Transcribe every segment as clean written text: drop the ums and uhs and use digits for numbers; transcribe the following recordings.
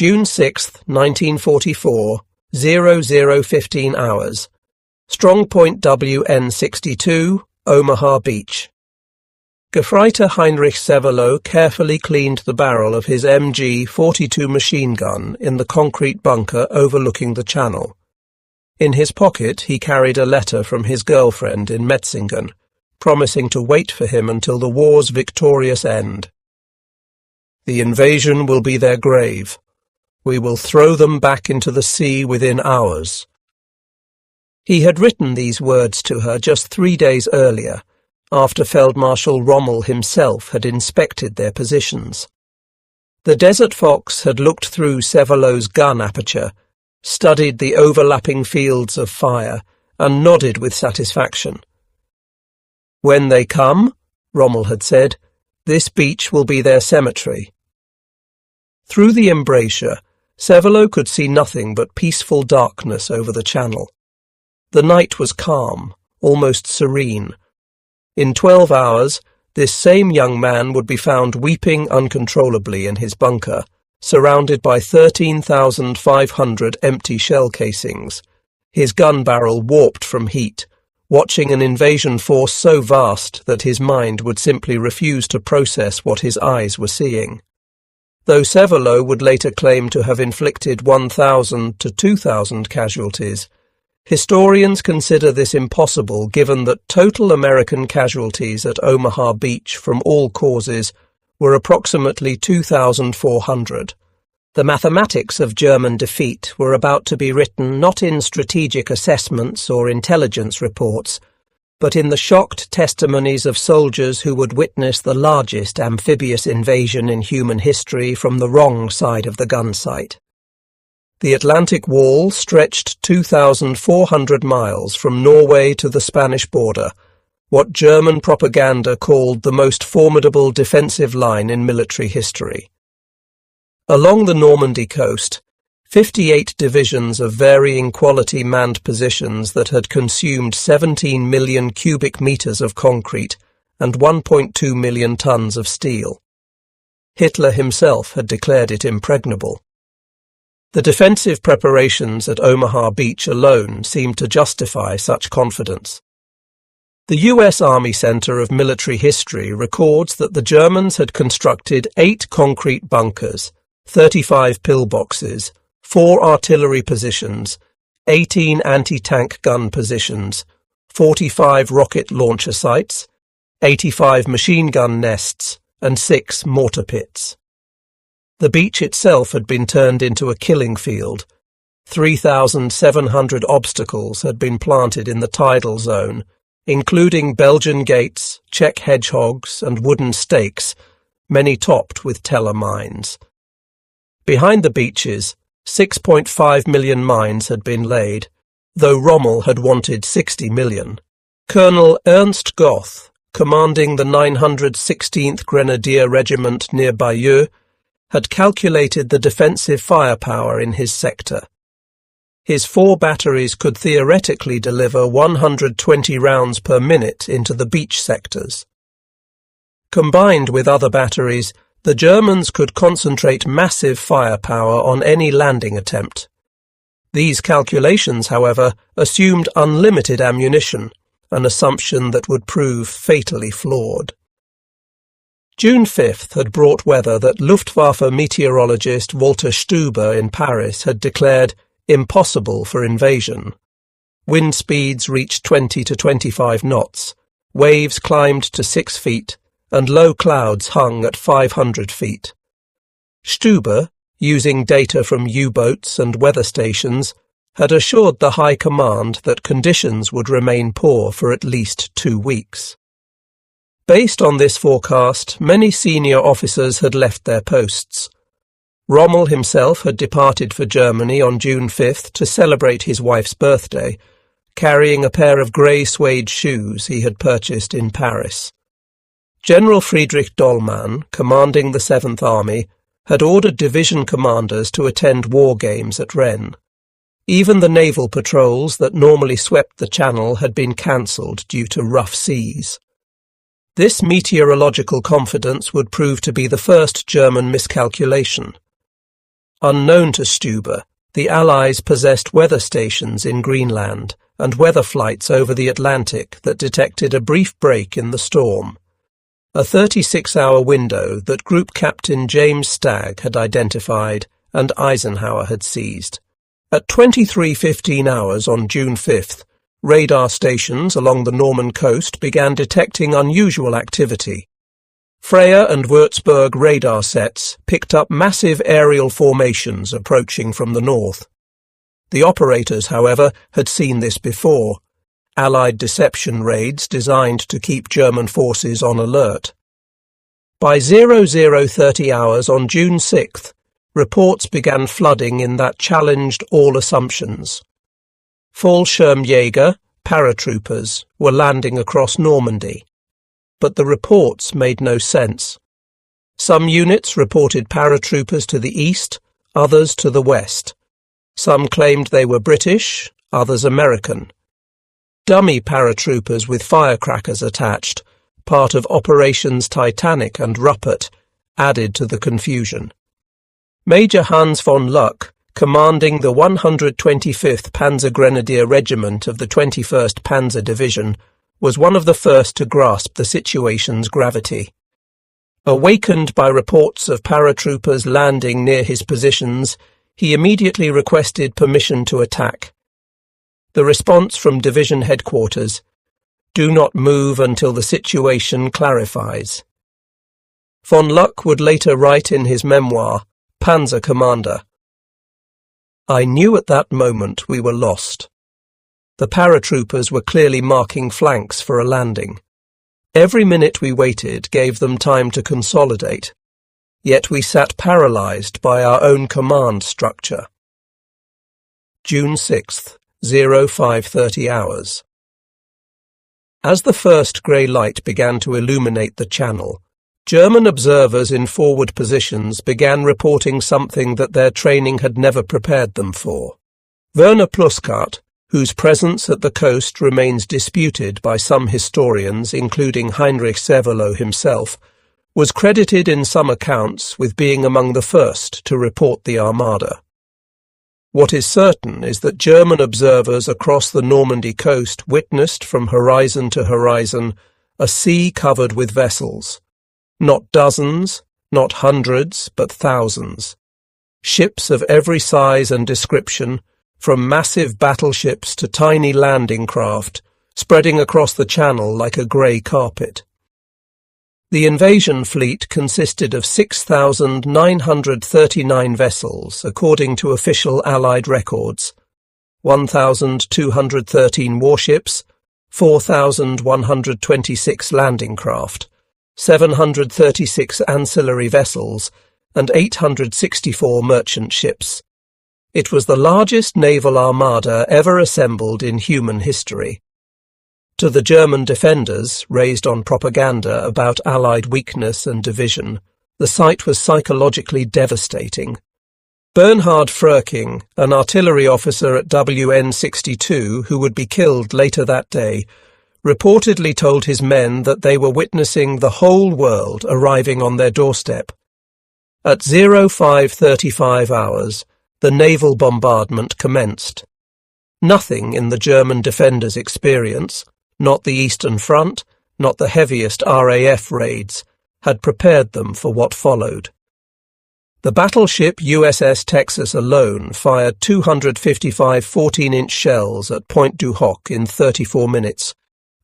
June 6, 1944, 00:15 hours. Strong Point WN62, Omaha Beach. Gefreiter Heinrich Severloh carefully cleaned the barrel of his MG-42 machine gun in the concrete bunker overlooking the channel. In his pocket he carried a letter from his girlfriend in Metzingen, promising to wait for him until the war's victorious end. "The invasion will be their grave. We will throw them back into the sea within hours." He had written these words to her just 3 days earlier, after Feldmarschall Rommel himself had inspected their positions. The Desert Fox had looked through Severloh's gun aperture, studied the overlapping fields of fire, and nodded with satisfaction. "When they come," Rommel had said, "this beach will be their cemetery." Through the embrasure, Severloh could see nothing but peaceful darkness over the channel. The night was calm, almost serene. In 12 hours, this same young man would be found weeping uncontrollably in his bunker, surrounded by 13,500 empty shell casings, his gun barrel warped from heat, watching an invasion force so vast that his mind would simply refuse to process what his eyes were seeing. Though Severloh would later claim to have inflicted 1,000 to 2,000 casualties, historians consider this impossible given that total American casualties at Omaha Beach from all causes were approximately 2,400. The mathematics of German defeat were about to be written not in strategic assessments or intelligence reports, but in the shocked testimonies of soldiers who would witness the largest amphibious invasion in human history from the wrong side of the gun sight. The Atlantic Wall stretched 2,400 miles from Norway to the Spanish border, what German propaganda called the most formidable defensive line in military history. Along the Normandy coast, 58 divisions of varying quality manned positions that had consumed 17 million cubic meters of concrete and 1.2 million tons of steel. Hitler himself had declared it impregnable. The defensive preparations at Omaha Beach alone seemed to justify such confidence. The U.S. Army Center of Military History records that the Germans had constructed 8 concrete bunkers, 35 pillboxes, 4 artillery positions, 18 anti-tank gun positions, 45 rocket launcher sites, 85 machine gun nests, and 6 mortar pits. The beach itself had been turned into a killing field. 3,700 obstacles had been planted in the tidal zone, including Belgian gates, Czech hedgehogs, and wooden stakes, many topped with teller mines. Behind the beaches, 6.5 million mines had been laid, though Rommel had wanted 60 million. Colonel Ernst Goth, commanding the 916th Grenadier Regiment near Bayeux, had calculated the defensive firepower in his sector. His 4 batteries could theoretically deliver 120 rounds per minute into the beach sectors. Combined with other batteries, the Germans could concentrate massive firepower on any landing attempt. These calculations, however, assumed unlimited ammunition, an assumption that would prove fatally flawed. June 5th had brought weather that Luftwaffe meteorologist Walter Stuber in Paris had declared impossible for invasion. Wind speeds reached 20 to 25 knots, waves climbed to 6 feet, and low clouds hung at 500 feet. Stuber, using data from U-boats and weather stations, had assured the High Command that conditions would remain poor for at least 2 weeks. Based on this forecast, many senior officers had left their posts. Rommel himself had departed for Germany on June 5th to celebrate his wife's birthday, carrying a pair of grey suede shoes he had purchased in Paris. General Friedrich Dollmann, commanding the 7th Army, had ordered division commanders to attend war games at Rennes. Even the naval patrols that normally swept the Channel had been cancelled due to rough seas. This meteorological confidence would prove to be the first German miscalculation. Unknown to Stuber, the Allies possessed weather stations in Greenland and weather flights over the Atlantic that detected a brief break in the storm. A 36-hour window that Group Captain James Stagg had identified and Eisenhower had seized. At 23:15 hours on June 5th, radar stations along the Norman coast began detecting unusual activity. Freya and Würzburg radar sets picked up massive aerial formations approaching from the north. The operators, however, had seen this before. Allied deception raids designed to keep German forces on alert. By 00:30 hours on June 6th, reports began flooding in that challenged all assumptions. Fallschirmjäger, paratroopers, were landing across Normandy. But the reports made no sense. Some units reported paratroopers to the east, others to the west. Some claimed they were British, others American. Dummy paratroopers with firecrackers attached, part of Operations Titanic and Ruppert, added to the confusion. Major Hans von Luck, commanding the 125th Panzergrenadier Regiment of the 21st Panzer Division, was one of the first to grasp the situation's gravity. Awakened by reports of paratroopers landing near his positions, he immediately requested permission to attack. The response from division headquarters: "Do not move until the situation clarifies." Von Luck would later write in his memoir, Panzer Commander, "I knew at that moment we were lost. The paratroopers were clearly marking flanks for a landing. Every minute we waited gave them time to consolidate, yet we sat paralyzed by our own command structure." June 6th, 05:30 hours. As the first grey light began to illuminate the channel, German observers in forward positions began reporting something that their training had never prepared them for. Werner Pluskat, whose presence at the coast remains disputed by some historians, including Heinrich Severloh himself, was credited in some accounts with being among the first to report the Armada. What is certain is that German observers across the Normandy coast witnessed from horizon to horizon a sea covered with vessels. Not dozens, not hundreds, but thousands. Ships of every size and description, from massive battleships to tiny landing craft, spreading across the channel like a grey carpet. The invasion fleet consisted of 6,939 vessels, according to official Allied records, 1,213 warships, 4,126 landing craft, 736 ancillary vessels, and 864 merchant ships. It was the largest naval armada ever assembled in human history. To the German defenders, raised on propaganda about Allied weakness and division, the sight was psychologically devastating. Bernhard Fröking, an artillery officer at WN 62 who would be killed later that day, reportedly told his men that they were witnessing the whole world arriving on their doorstep. At 05:35 hours, the naval bombardment commenced. Nothing in the German defenders' experience, not the Eastern Front, not the heaviest RAF raids, had prepared them for what followed. The battleship USS Texas alone fired 255 14-inch shells at Point du Hoc in 34 minutes,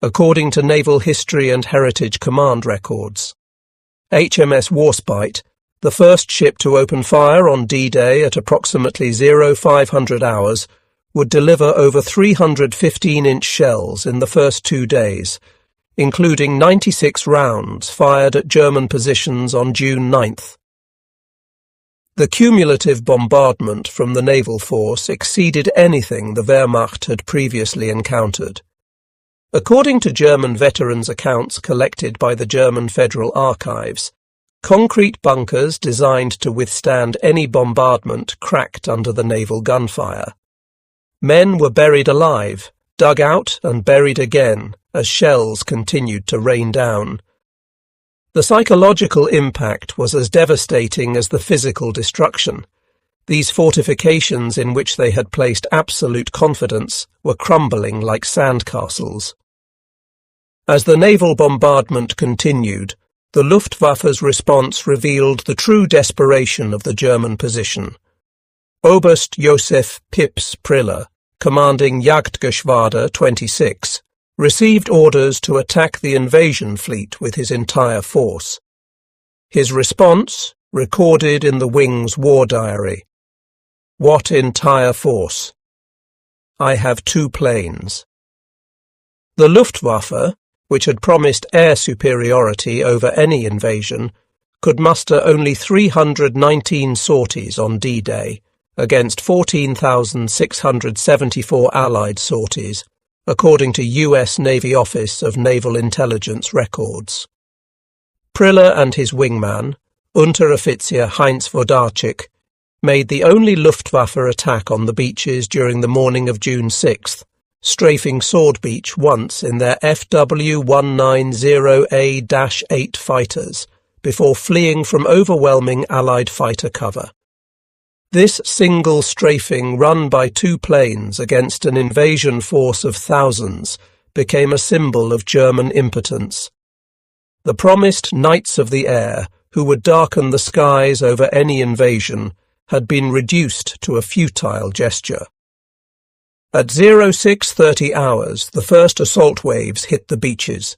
according to Naval History and Heritage Command records. HMS Warspite, the first ship to open fire on D-Day at approximately 0500 hours, would deliver over 300 15-inch shells in the first 2 days, including 96 rounds fired at German positions on June 9th. The cumulative bombardment from the naval force exceeded anything the Wehrmacht had previously encountered. According to German veterans' accounts collected by the German Federal Archives, concrete bunkers designed to withstand any bombardment cracked under the naval gunfire. Men were buried alive, dug out and buried again as shells continued to rain down. The psychological impact was as devastating as the physical destruction. These fortifications in which they had placed absolute confidence were crumbling like sandcastles. As the naval bombardment continued, the Luftwaffe's response revealed the true desperation of the German position. Oberst Josef Pips Priller, commanding Jagdgeschwader 26, received orders to attack the invasion fleet with his entire force. His response, recorded in the Wing's war diary. What entire force? I have 2 planes. The Luftwaffe, which had promised air superiority over any invasion, could muster only 319 sorties on D-Day, against 14,674 Allied sorties, according to U.S. Navy Office of Naval Intelligence records. Priller and his wingman, Unteroffizier Heinz Wodarczyk, made the only Luftwaffe attack on the beaches during the morning of June 6th, strafing Sword Beach once in their FW-190A-8 fighters, before fleeing from overwhelming Allied fighter cover. This single strafing run by 2 planes against an invasion force of thousands became a symbol of German impotence. The promised Knights of the Air, who would darken the skies over any invasion, had been reduced to a futile gesture. At 06:30 hours, the first assault waves hit the beaches.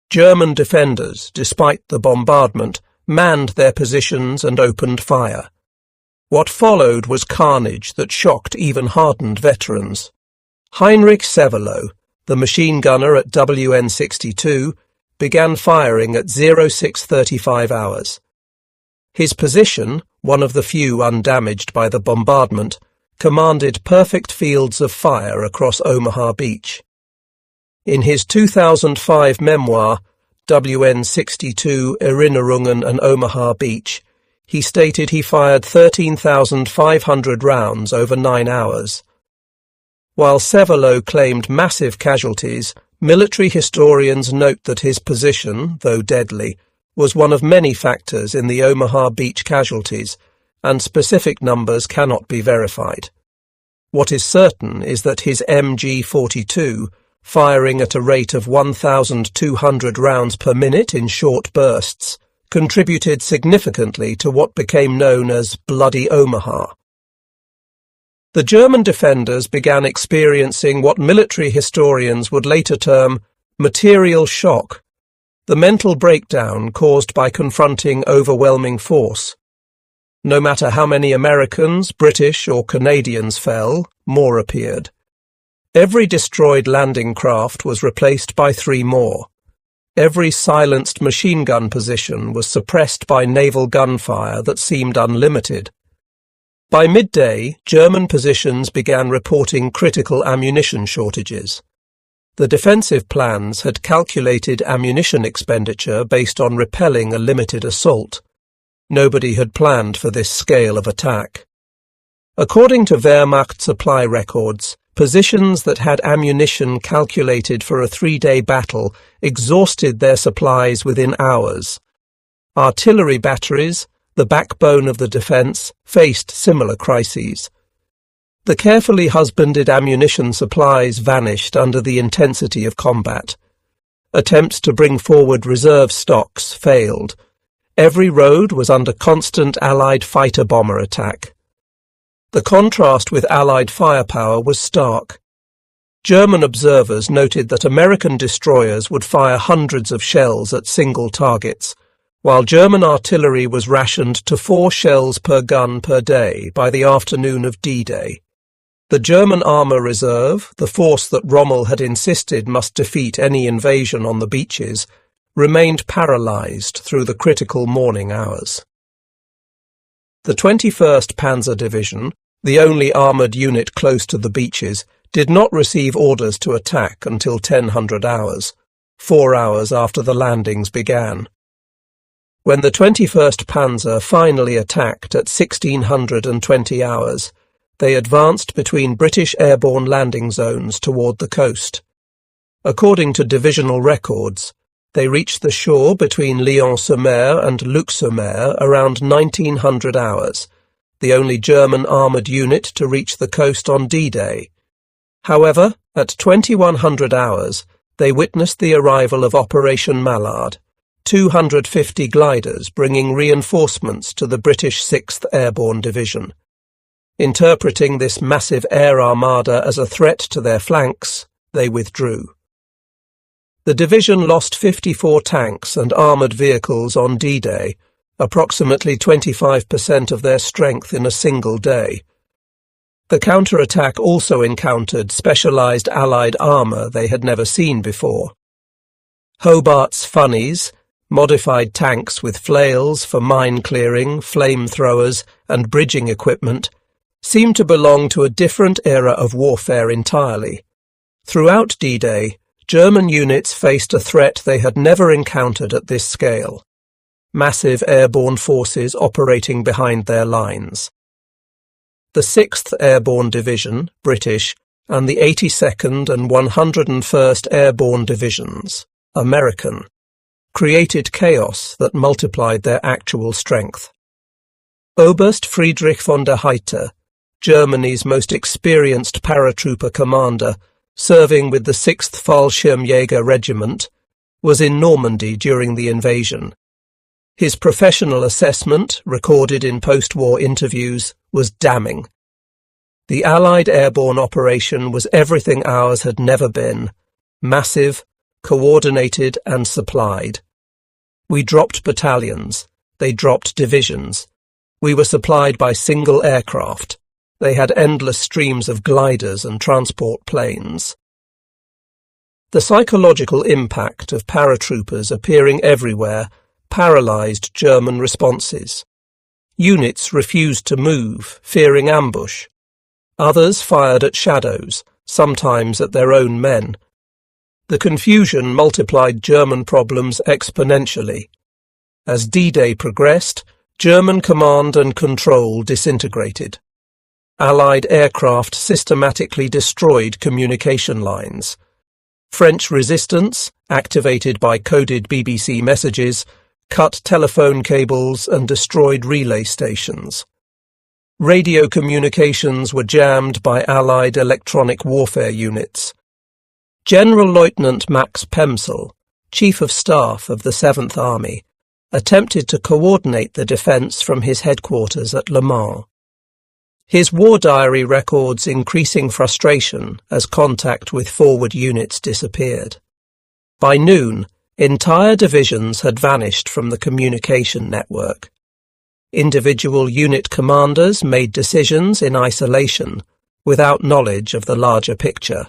German defenders, despite the bombardment, manned their positions and opened fire. What followed was carnage that shocked even hardened veterans. Heinrich Sevelow, the machine gunner at WN-62, began firing at 06:35 hours. His position, one of the few undamaged by the bombardment, commanded perfect fields of fire across Omaha Beach. In his 2005 memoir, WN-62 Erinnerungen an Omaha Beach, he stated he fired 13,500 rounds over 9 hours. While Sevelow claimed massive casualties, military historians note that his position, though deadly, was one of many factors in the Omaha Beach casualties, and specific numbers cannot be verified. What is certain is that his MG-42, firing at a rate of 1,200 rounds per minute in short bursts, contributed significantly to what became known as Bloody Omaha. The German defenders began experiencing what military historians would later term material shock, the mental breakdown caused by confronting overwhelming force. No matter how many Americans, British or Canadians fell, more appeared. Every destroyed landing craft was replaced by 3 more. Every silenced machine gun position was suppressed by naval gunfire that seemed unlimited. By midday, German positions began reporting critical ammunition shortages. The defensive plans had calculated ammunition expenditure based on repelling a limited assault. Nobody had planned for this scale of attack. According to Wehrmacht supply records, positions that had ammunition calculated for a 3-day battle exhausted their supplies within hours. Artillery batteries, the backbone of the defence, faced similar crises. The carefully husbanded ammunition supplies vanished under the intensity of combat. Attempts to bring forward reserve stocks failed. Every road was under constant Allied fighter-bomber attack. The contrast with Allied firepower was stark. German observers noted that American destroyers would fire hundreds of shells at single targets, while German artillery was rationed to 4 shells per gun per day by the afternoon of D-Day. The German Armour Reserve, the force that Rommel had insisted must defeat any invasion on the beaches, remained paralysed through the critical morning hours. The 21st Panzer Division, the only armoured unit close to the beaches, did not receive orders to attack until 1000 hours, 4 hours after the landings began. When the 21st Panzer finally attacked at 1620 hours, they advanced between British airborne landing zones toward the coast. According to divisional records, they reached the shore between Lyon-sur-Mer and Luc-sur-Mer around 1900 hours, the only German armoured unit to reach the coast on D-Day. However, at 2100 hours, they witnessed the arrival of Operation Mallard, 250 gliders bringing reinforcements to the British 6th Airborne Division. Interpreting this massive air armada as a threat to their flanks, they withdrew. The division lost 54 tanks and armoured vehicles on D-Day, approximately 25% of their strength in a single day. The counterattack also encountered specialised Allied armour they had never seen before. Hobart's funnies, modified tanks with flails for mine clearing, flamethrowers and bridging equipment, seemed to belong to a different era of warfare entirely. Throughout D-Day, German units faced a threat they had never encountered at this scale: massive airborne forces operating behind their lines. The 6th Airborne Division, British, and the 82nd and 101st Airborne Divisions, American, created chaos that multiplied their actual strength. Oberst Friedrich von der Heydte, Germany's most experienced paratrooper commander, serving with the 6th Fallschirmjäger Regiment, was in Normandy during the invasion. His professional assessment, recorded in post-war interviews, was damning. The Allied airborne operation was everything ours had never been: massive, coordinated and supplied. We dropped battalions, they dropped divisions. We were supplied by single aircraft. They had endless streams of gliders and transport planes. The psychological impact of paratroopers appearing everywhere paralysed German responses. Units refused to move, fearing ambush. Others fired at shadows, sometimes at their own men. The confusion multiplied German problems exponentially. As D-Day progressed, German command and control disintegrated. Allied aircraft systematically destroyed communication lines. French resistance, activated by coded BBC messages, cut telephone cables and destroyed relay stations. Radio communications were jammed by Allied electronic warfare units. General Lieutenant Max Pemsel, Chief of Staff of the 7th Army, attempted to coordinate the defence from his headquarters at Le Mans. His war diary records increasing frustration as contact with forward units disappeared. By noon, entire divisions had vanished from the communication network. Individual unit commanders made decisions in isolation, without knowledge of the larger picture.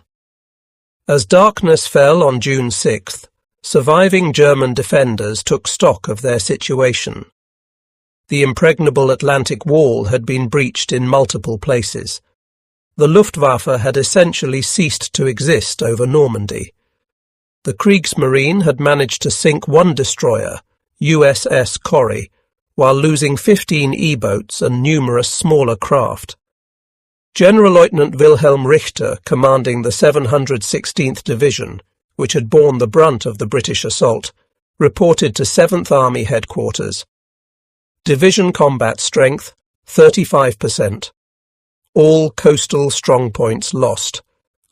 As darkness fell on June 6th, surviving German defenders took stock of their situation. The impregnable Atlantic Wall had been breached in multiple places. The Luftwaffe had essentially ceased to exist over Normandy. The Kriegsmarine had managed to sink one destroyer, USS Corrie, while losing 15 E-boats and numerous smaller craft. General Lieutenant Wilhelm Richter, commanding the 716th Division, which had borne the brunt of the British assault, reported to 7th Army headquarters. Division combat strength, 35%. All coastal strongpoints lost.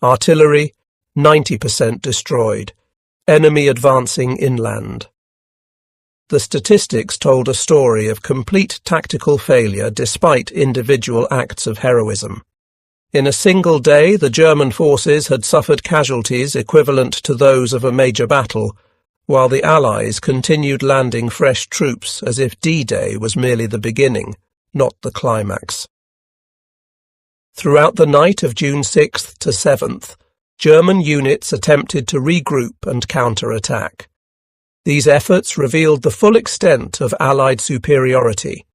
Artillery, 90% destroyed. Enemy advancing inland. The statistics told a story of complete tactical failure despite individual acts of heroism. In a single day, the German forces had suffered casualties equivalent to those of a major battle, while the Allies continued landing fresh troops as if D-Day was merely the beginning, not the climax. Throughout the night of June 6th to 7th, German units attempted to regroup and counter-attack. These efforts revealed the full extent of Allied superiority.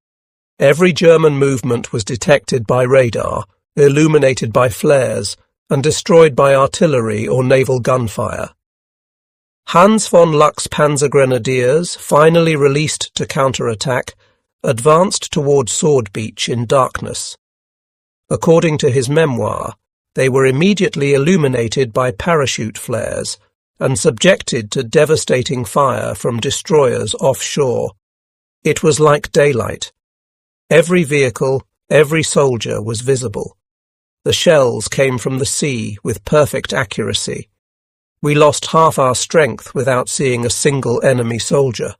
Every German movement was detected by radar, illuminated by flares, and destroyed by artillery or naval gunfire. Hans von Luck's Panzergrenadiers, finally released to counter-attack, advanced toward Sword Beach in darkness. According to his memoir, they were immediately illuminated by parachute flares and subjected to devastating fire from destroyers offshore. It was like daylight. Every vehicle, Every soldier was visible. The shells came from the sea with perfect accuracy. We lost half our strength without seeing a single enemy soldier.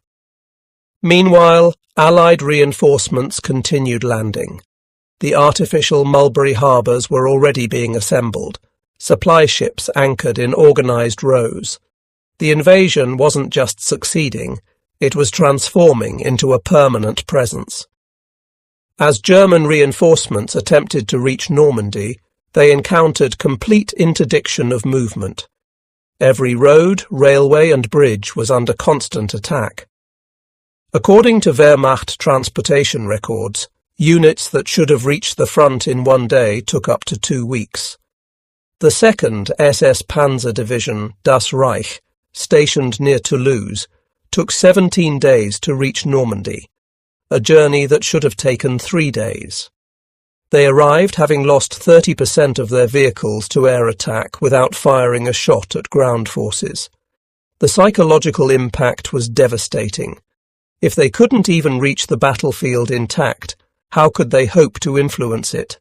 Meanwhile, Allied reinforcements continued landing. The artificial Mulberry harbours were already being assembled, supply ships anchored in organised rows. The invasion wasn't just succeeding, it was transforming into a permanent presence. As German reinforcements attempted to reach Normandy, they encountered complete interdiction of movement. Every road, railway and bridge was under constant attack. According to Wehrmacht transportation records, units that should have reached the front in one day took up to 2 weeks. The 2nd SS Panzer Division, Das Reich, stationed near Toulouse, took 17 days to reach Normandy, a journey that should have taken 3 days. They arrived having lost 30% of their vehicles to air attack without firing a shot at ground forces. The psychological impact was devastating. If they couldn't even reach the battlefield intact, how could they hope to influence it?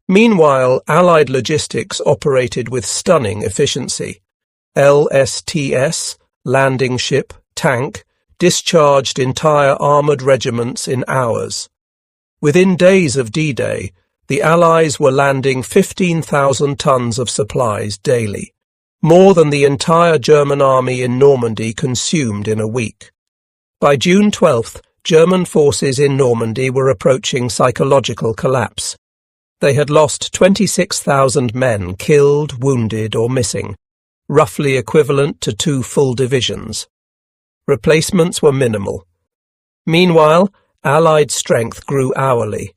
Meanwhile, Allied logistics operated with stunning efficiency. LSTS, landing ship, tank, discharged entire armoured regiments in hours. Within days of D-Day, the Allies were landing 15,000 tons of supplies daily, more than the entire German army in Normandy consumed in a week. By June 12th, German forces in Normandy were approaching psychological collapse. They had lost 26,000 men killed, wounded or missing, roughly equivalent to 2 full divisions. Replacements were minimal. Meanwhile, Allied strength grew hourly.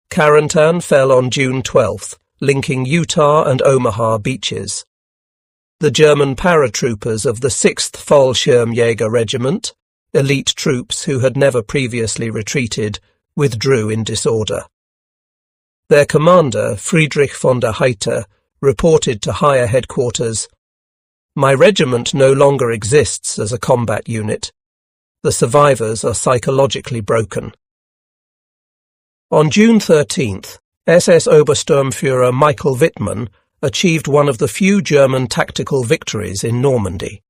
Carentan fell on June 12th, linking Utah and Omaha beaches. The German paratroopers of the 6th Fallschirmjäger Regiment, elite troops who had never previously retreated, withdrew in disorder. Their commander, Friedrich von der Heydte, reported to higher headquarters, "My regiment no longer exists as a combat unit. The survivors are psychologically broken." On June 13th, SS Obersturmführer Michael Wittmann achieved one of the few German tactical victories in Normandy.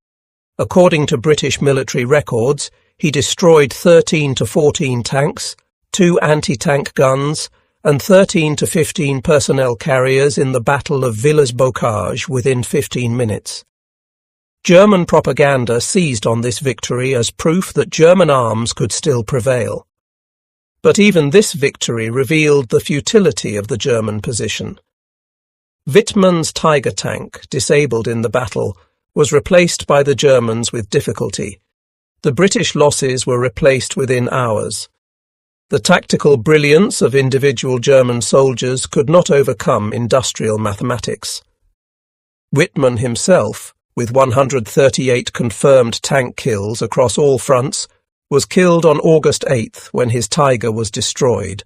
According to British military records, he destroyed 13 to 14 tanks, 2 anti-tank guns, and 13 to 15 personnel carriers in the Battle of Villers-Bocage within 15 minutes. German propaganda seized on this victory as proof that German arms could still prevail. But even this victory revealed the futility of the German position. Wittmann's Tiger tank, disabled in the battle, was replaced by the Germans with difficulty. The British losses were replaced within hours. The tactical brilliance of individual German soldiers could not overcome industrial mathematics. Wittmann himself, with 138 confirmed tank kills across all fronts, was killed on August 8th when his Tiger was destroyed.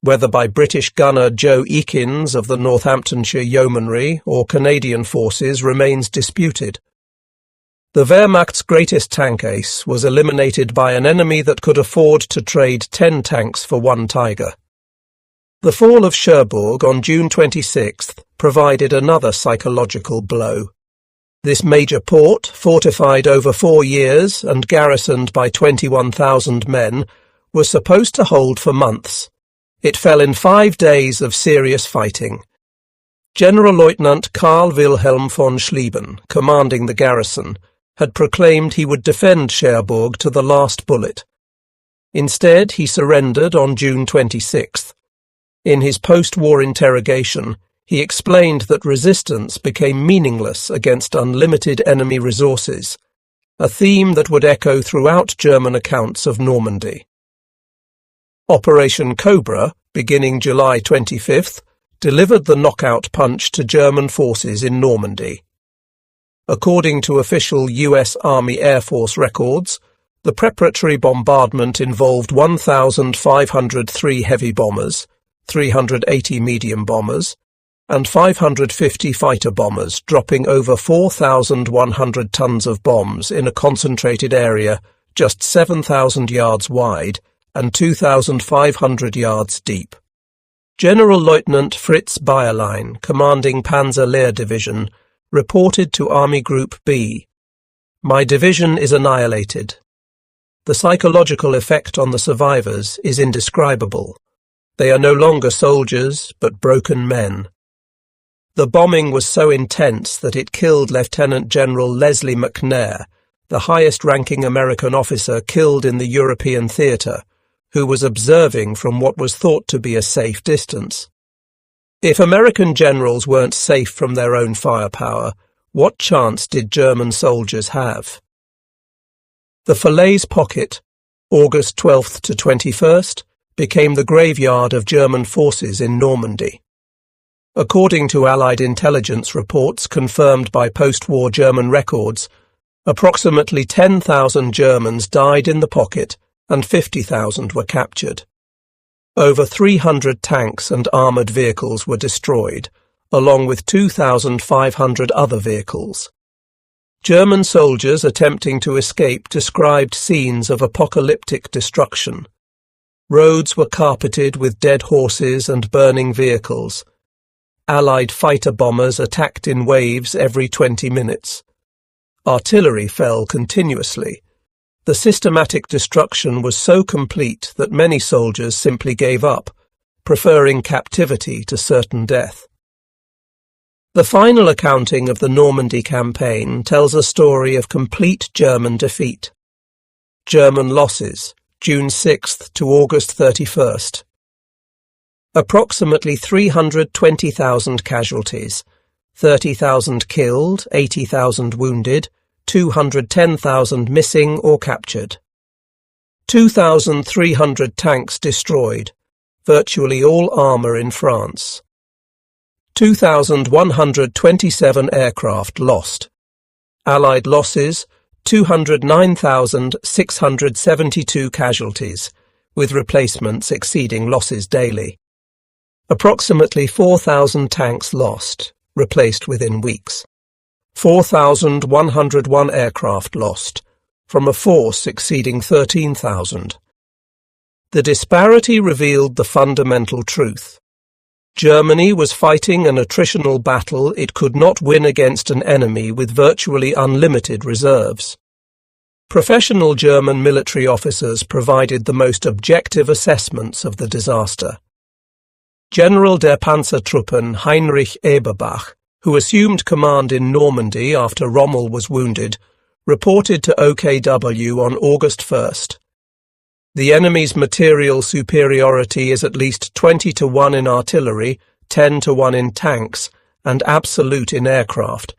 Whether by British gunner Joe Eakins of the Northamptonshire Yeomanry or Canadian forces remains disputed. The Wehrmacht's greatest tank ace was eliminated by an enemy that could afford to trade 10 tanks for 1 Tiger. The fall of Cherbourg on June 26th provided another psychological blow. This major port, fortified over 4 years and garrisoned by 21,000 men, was supposed to hold for months. It fell in 5 days of serious fighting. General-Lieutenant Karl Wilhelm von Schlieben, commanding the garrison, had proclaimed he would defend Cherbourg to the last bullet. Instead, he surrendered on June 26th. In his post-war interrogation, he explained that resistance became meaningless against unlimited enemy resources, a theme that would echo throughout German accounts of Normandy. Operation Cobra, beginning July 25th, delivered the knockout punch to German forces in Normandy. According to official US Army Air Force records, the preparatory bombardment involved 1,503 heavy bombers, 380 medium bombers, and 550 fighter bombers, dropping over 4,100 tons of bombs in a concentrated area just 7,000 yards wide and 2,500 yards deep. Generalleutnant Fritz Bayerlein, commanding Panzer Lehr Division, reported to Army Group B, "My division is annihilated. The psychological effect on the survivors is indescribable. They are no longer soldiers, but broken men." The bombing was so intense that it killed Lieutenant General Leslie McNair, the highest-ranking American officer killed in the European theatre, who was observing from what was thought to be a safe distance. If American generals weren't safe from their own firepower, what chance did German soldiers have? The Falaise Pocket, August 12th to 21st, became the graveyard of German forces in Normandy. According to Allied intelligence reports confirmed by post-war German records, approximately 10,000 Germans died in the pocket and 50,000 were captured. Over 300 tanks and armoured vehicles were destroyed, along with 2,500 other vehicles. German soldiers attempting to escape described scenes of apocalyptic destruction. Roads were carpeted with dead horses and burning vehicles. Allied fighter-bombers attacked in waves every 20 minutes. Artillery fell continuously. The systematic destruction was so complete that many soldiers simply gave up, preferring captivity to certain death. The final accounting of the Normandy campaign tells a story of complete German defeat. German losses, June 6th to August 31st. Approximately 320,000 casualties, 30,000 killed, 80,000 wounded, 210,000 missing or captured. 2,300 tanks destroyed, virtually all armour in France. 2,127 aircraft lost. Allied losses, 209,672 casualties, with replacements exceeding losses daily. Approximately 4,000 tanks lost, replaced within weeks. 4,101 aircraft lost, from a force exceeding 13,000. The disparity revealed the fundamental truth. Germany was fighting an attritional battle it could not win against an enemy with virtually unlimited reserves. Professional German military officers provided the most objective assessments of the disaster. General der Panzertruppen Heinrich Eberbach, who assumed command in Normandy after Rommel was wounded, reported to OKW on August 1st. "The enemy's material superiority is at least 20-1 in artillery, 10-1 in tanks, and absolute in aircraft.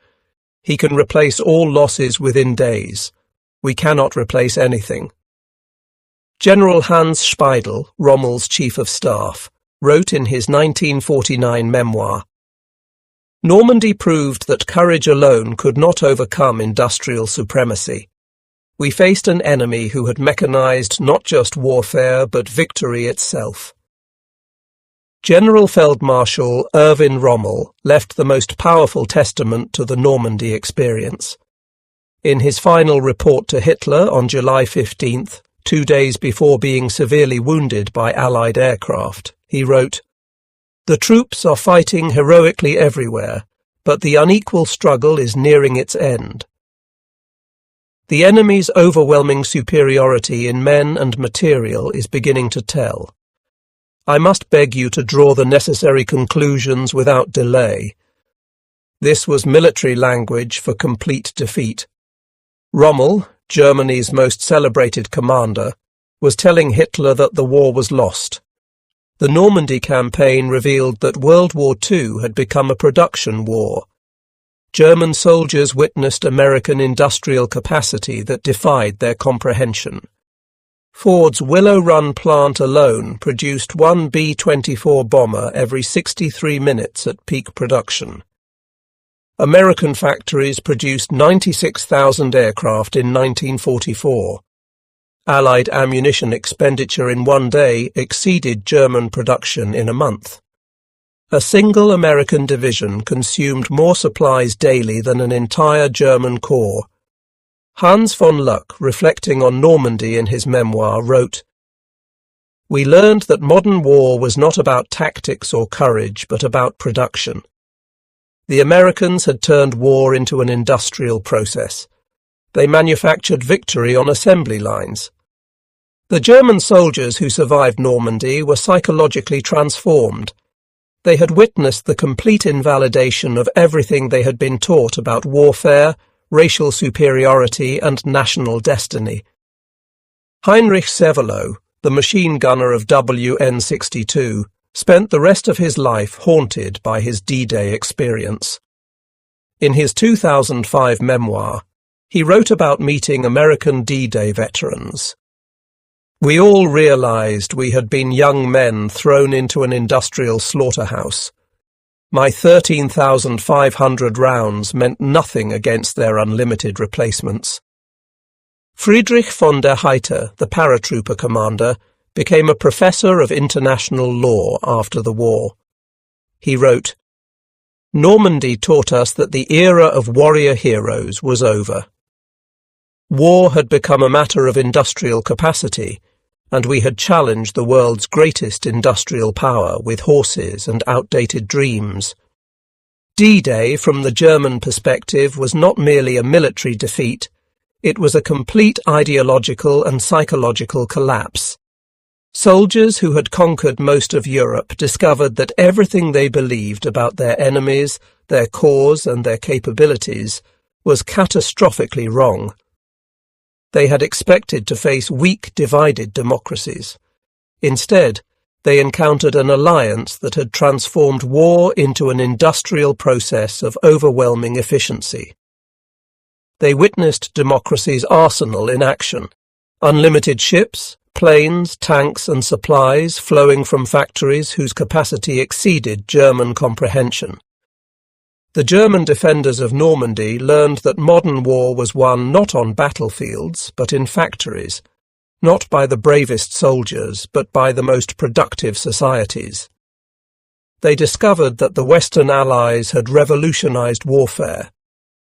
He can replace all losses within days. We cannot replace anything." General Hans Speidel, Rommel's chief of staff, wrote in his 1949 memoir, "Normandy proved that courage alone could not overcome industrial supremacy. We faced an enemy who had mechanized not just warfare but victory itself." General Feldmarschall Erwin Rommel left the most powerful testament to the Normandy experience. In his final report to Hitler on July 15th, 2 days before being severely wounded by Allied aircraft, he wrote, "The troops are fighting heroically everywhere, but the unequal struggle is nearing its end. The enemy's overwhelming superiority in men and material is beginning to tell. I must beg you to draw the necessary conclusions without delay." This was military language for complete defeat. Rommel, Germany's most celebrated commander, was telling Hitler that the war was lost. The Normandy campaign revealed that World War II had become a production war. German soldiers witnessed American industrial capacity that defied their comprehension. Ford's Willow Run plant alone produced one B-24 bomber every 63 minutes at peak production. American factories produced 96,000 aircraft in 1944. Allied ammunition expenditure in one day exceeded German production in a month. A single American division consumed more supplies daily than an entire German corps. Hans von Luck, reflecting on Normandy in his memoir, wrote, We learned that modern war was not about tactics or courage, but about production. The Americans had turned war into an industrial process. They manufactured victory on assembly lines. The German soldiers who survived Normandy were psychologically transformed. They had witnessed the complete invalidation of everything they had been taught about warfare, racial superiority, and national destiny. Heinrich Severloh, the machine gunner of WN-62, spent the rest of his life haunted by his D-Day experience. In his 2005 memoir, he wrote about meeting American D-Day veterans. We all realized we had been young men thrown into an industrial slaughterhouse. My 13,500 rounds meant nothing against their unlimited replacements. Friedrich von der Heydte, the paratrooper commander, became a professor of international law after the war. He wrote, "Normandy taught us that the era of warrior heroes was over. War had become a matter of industrial capacity, and we had challenged the world's greatest industrial power with horses and outdated dreams. D-Day, from the German perspective, was not merely a military defeat, it was a complete ideological and psychological collapse. Soldiers who had conquered most of Europe discovered that everything they believed about their enemies, their cause and their capabilities was catastrophically wrong. They had expected to face weak, divided democracies. Instead, they encountered an alliance that had transformed war into an industrial process of overwhelming efficiency. They witnessed democracy's arsenal in action: unlimited ships, planes, tanks and supplies flowing from factories whose capacity exceeded German comprehension. The German defenders of Normandy learned that modern war was won not on battlefields, but in factories, not by the bravest soldiers, but by the most productive societies. They discovered that the Western Allies had revolutionized warfare,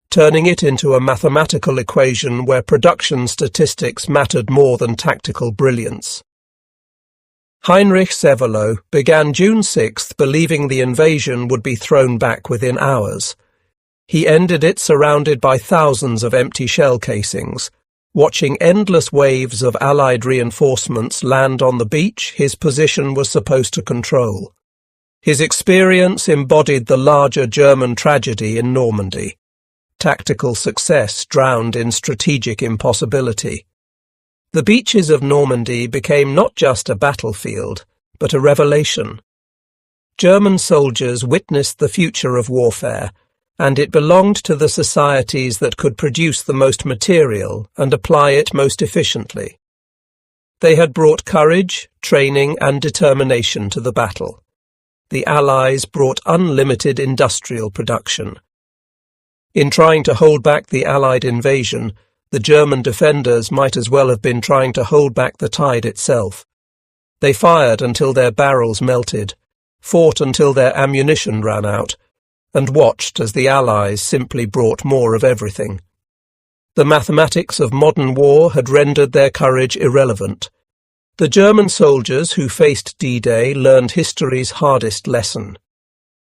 turning it into a mathematical equation where production statistics mattered more than tactical brilliance. Heinrich Severloh began June 6th believing the invasion would be thrown back within hours. He ended it surrounded by thousands of empty shell casings, watching endless waves of Allied reinforcements land on the beach his position was supposed to control. His experience embodied the larger German tragedy in Normandy: tactical success drowned in strategic impossibility. The beaches of Normandy became not just a battlefield, but a revelation. German soldiers witnessed the future of warfare, and it belonged to the societies that could produce the most material and apply it most efficiently. They had brought courage, training, and determination to the battle. The Allies brought unlimited industrial production. In trying to hold back the Allied invasion, the German defenders might as well have been trying to hold back the tide itself. They fired until their barrels melted, fought until their ammunition ran out, and watched as the Allies simply brought more of everything. The mathematics of modern war had rendered their courage irrelevant. The German soldiers who faced D-Day learned history's hardest lesson.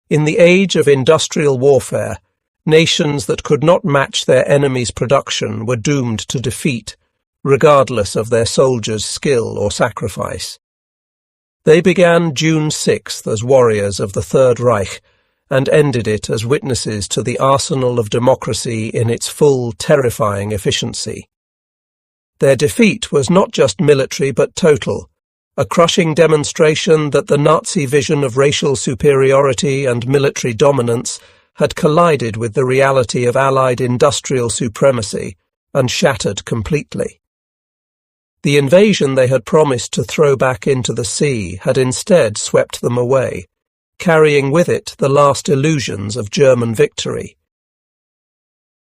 In the age of industrial warfare, nations that could not match their enemy's production were doomed to defeat, regardless of their soldiers' skill or sacrifice. They began June 6th as warriors of the Third Reich, and ended it as witnesses to the arsenal of democracy in its full, terrifying efficiency. Their defeat was not just military but total, a crushing demonstration that the Nazi vision of racial superiority and military dominance had collided with the reality of Allied industrial supremacy and shattered completely. The invasion they had promised to throw back into the sea had instead swept them away, carrying with it the last illusions of German victory.